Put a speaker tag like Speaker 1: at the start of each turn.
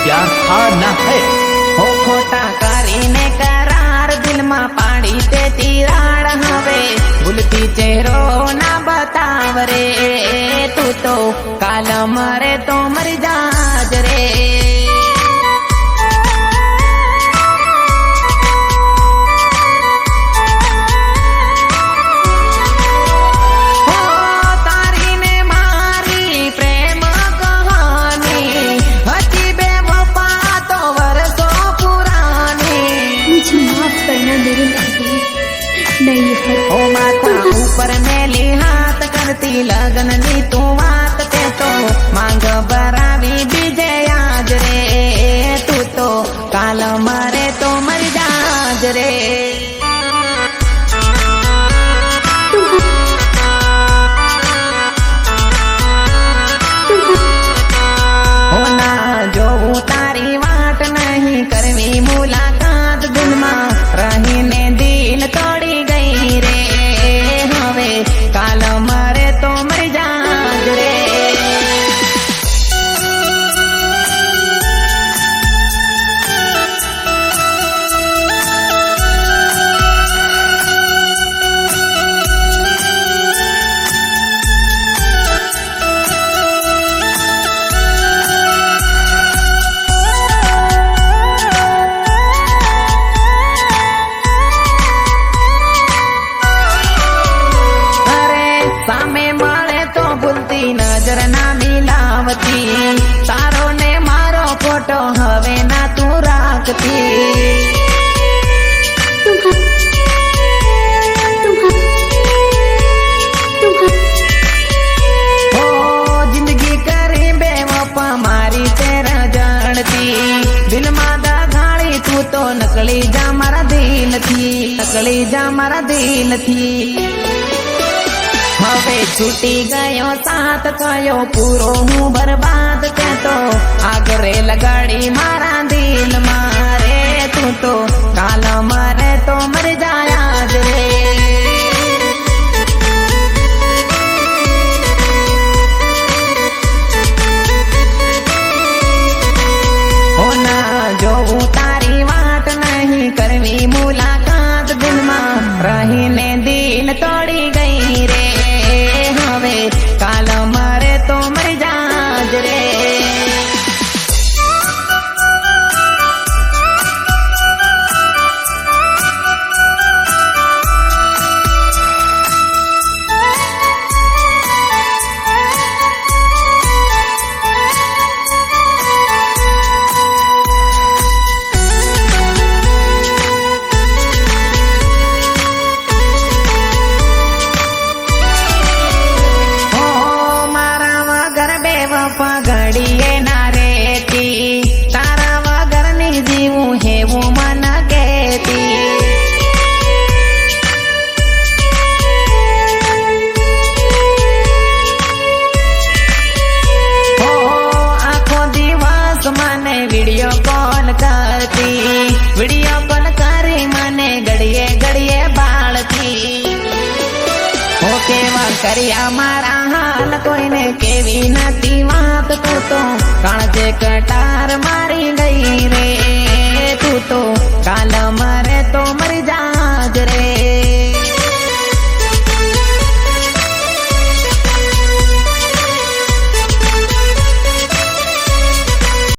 Speaker 1: प्यार था ना है।
Speaker 2: हो खोटा કરીને करार दिल में पाड़ी ते तिराड़ हवे भूलती चेहरो ना बताव रे तू तो काल मरे तो मर जाज रे ओ माता ऊपर मेली हाथ करती लगन नी तू बात के तो मांग बरावी बीजे आज रे तू तो काल मरे तो मर जाज रे हो ना जो तारी वाट नहीं करवी मुलाकात दिल में रहीने दिल तोड़ी गई रे हवे काल मरे तो मर जाज रे नजर ना मिलावती तारो ने मारो फोटो हवे ना तू राखती ओ जिंदगी करी बेवफा मारी तेरा जानती दिल मादा घाड़ी तू तो नकली जा मारा दिल थी नकली जा मारा दिल थी हवे छूटी गयो साथ कयो पूरो हूँ बर्बाद के तो आगरे लगाड़ी मारा दिल मारे तू तो काल मरे तो मर जाया रे हो ना जो तारी बात नहीं करवी मुलाकात दिल में रहीने दिल तोड़ी गई रे काल मरे तो मर जाज रे पगड़िए ना रेती तारा वगर नी जीवू है वो मन कहती हो आखो दिवस मने वीडियो कॉल करती वीडियो कॉल करी मने घड़िए घड़िए बाळती हो केवा करिया मारा हाल कोई ने केवी नती बात तू तो काळजे कटार मारी गई रे तू तो काल मरे तो मर जाज रे